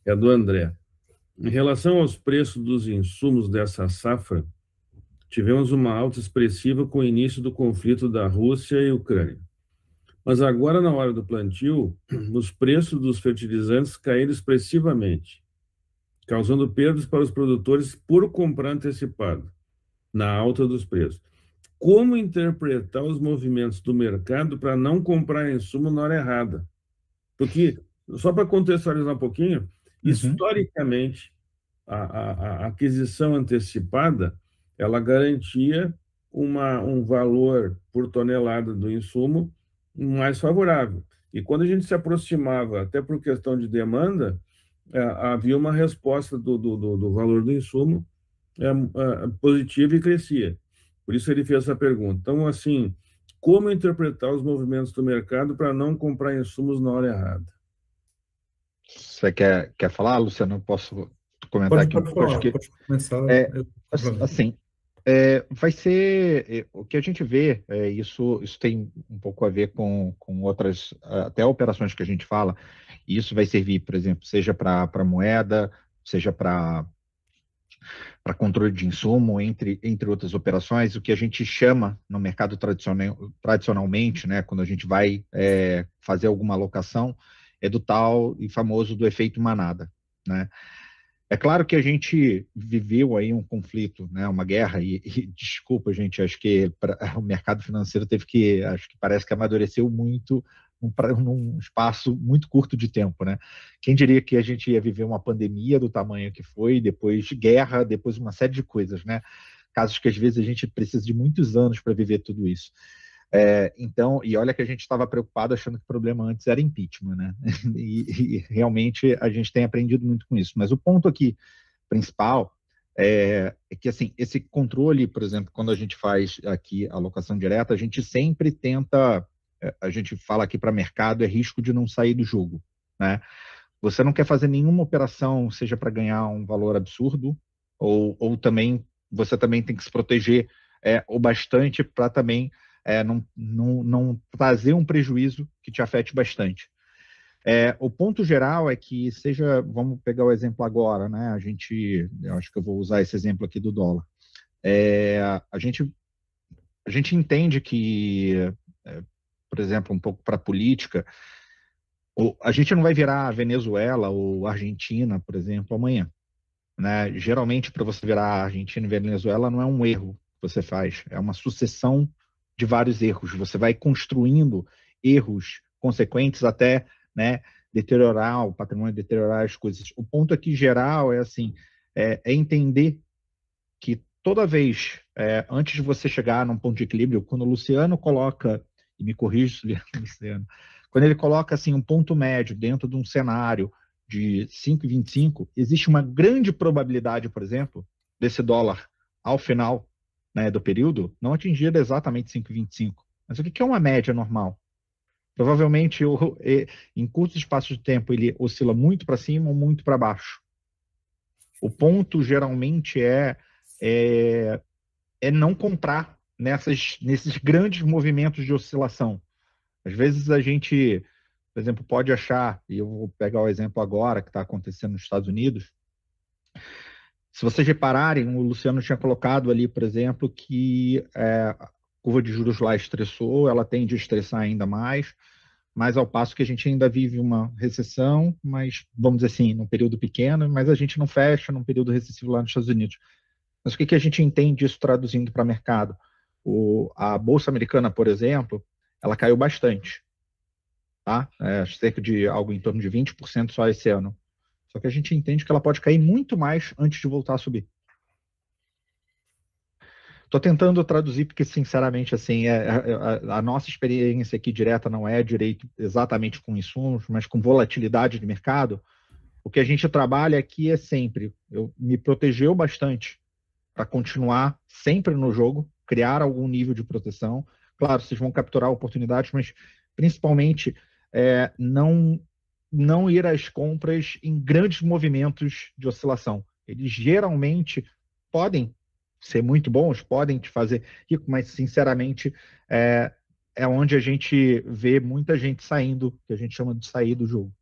É do André. Em relação aos preços dos insumos dessa safra, tivemos uma alta expressiva com o início do conflito da Rússia e Ucrânia. Mas agora, na hora do plantio, os preços dos fertilizantes caíram expressivamente, causando perdas para os produtores por comprar antecipado, na alta dos preços. Como interpretar os movimentos do mercado para não comprar insumo na hora errada? Porque, só para contextualizar um pouquinho, Uhum. historicamente, a aquisição antecipada, ela garantia um valor por tonelada do insumo mais favorável. E quando a gente se aproximava, até por questão de demanda, havia uma resposta do valor do insumo positiva e crescia. Por isso ele fez essa pergunta. Então, assim, como interpretar os movimentos do mercado para não comprar insumos na hora errada? Você quer falar, Luciano? Eu posso comentar Pode, aqui um pode pouco? Acho falar, que pode começar. é, Eu complemento. assim, vai ser o que a gente vê, isso tem um pouco a ver com outras, até operações que a gente fala, e isso vai servir, por exemplo, seja para moeda, seja para controle de insumo, entre outras operações, o que a gente chama no mercado tradicionalmente, né, quando a gente vai fazer alguma alocação, é do tal e famoso do efeito manada, né? É claro que a gente viveu aí um conflito, né, uma guerra, e desculpa, gente, acho que o mercado financeiro acho que parece que amadureceu muito num espaço muito curto de tempo, né? Quem diria que a gente ia viver uma pandemia do tamanho que foi, depois guerra, depois uma série de coisas, né? Casos que às vezes a gente precisa de muitos anos para viver tudo isso. Então, e olha que a gente estava preocupado achando que o problema antes era impeachment, né? E realmente a gente tem aprendido muito com isso. Mas o ponto aqui principal é que assim, esse controle, por exemplo, quando a gente faz aqui a alocação direta, a gente sempre tenta, a gente fala aqui para mercado, é risco de não sair do jogo, né? Você não quer fazer nenhuma operação, seja para ganhar um valor absurdo, ou também você também tem que se proteger o bastante para também não trazer um prejuízo que te afete bastante. O ponto geral é que seja, vamos pegar o exemplo agora, né? Eu acho que eu vou usar esse exemplo aqui do dólar. É, a gente, a gente entende que, por exemplo, um pouco para a política, a gente não vai virar Venezuela ou Argentina, por exemplo, amanhã, né? Geralmente, para você virar Argentina e Venezuela, não é um erro que você faz, é uma sucessão de vários erros. Você vai construindo erros consequentes até, né, deteriorar o patrimônio, deteriorar as coisas. O ponto aqui geral é assim, é entender que toda vez, antes de você chegar num ponto de equilíbrio, quando o Luciano coloca, e me corrija, Luciano, quando ele coloca assim um ponto médio dentro de um cenário de 5,25, existe uma grande probabilidade, por exemplo, desse dólar ao final, né, do período não atingir exatamente 5,25. Mas o que é uma média normal? Provavelmente, em curtos espaços de tempo, ele oscila muito para cima ou muito para baixo. O ponto geralmente é, é não comprar nesses grandes movimentos de oscilação. Às vezes a gente, por exemplo, pode achar, e eu vou pegar o exemplo agora que está acontecendo nos Estados Unidos. Se vocês repararem, o Luciano tinha colocado ali, por exemplo, que a curva de juros lá estressou, ela tende a estressar ainda mais, mas ao passo que a gente ainda vive uma recessão, mas vamos dizer assim, num período pequeno, mas a gente não fecha num período recessivo lá nos Estados Unidos. Mas o que a gente entende isso traduzindo para mercado? A Bolsa Americana, por exemplo, ela caiu bastante, tá? Cerca de algo em torno de 20% só esse ano. Só que a gente entende que ela pode cair muito mais antes de voltar a subir. Estou tentando traduzir porque, sinceramente, assim, a nossa experiência aqui direta não é direito exatamente com insumos, mas com volatilidade de mercado. O que a gente trabalha aqui é sempre, eu me protegeu bastante para continuar sempre no jogo, criar algum nível de proteção. Claro, vocês vão capturar oportunidades, mas principalmente não ir às compras em grandes movimentos de oscilação. Eles geralmente podem ser muito bons, podem te fazer rico, mas sinceramente é, é onde a gente vê muita gente saindo, que a gente chama de sair do jogo.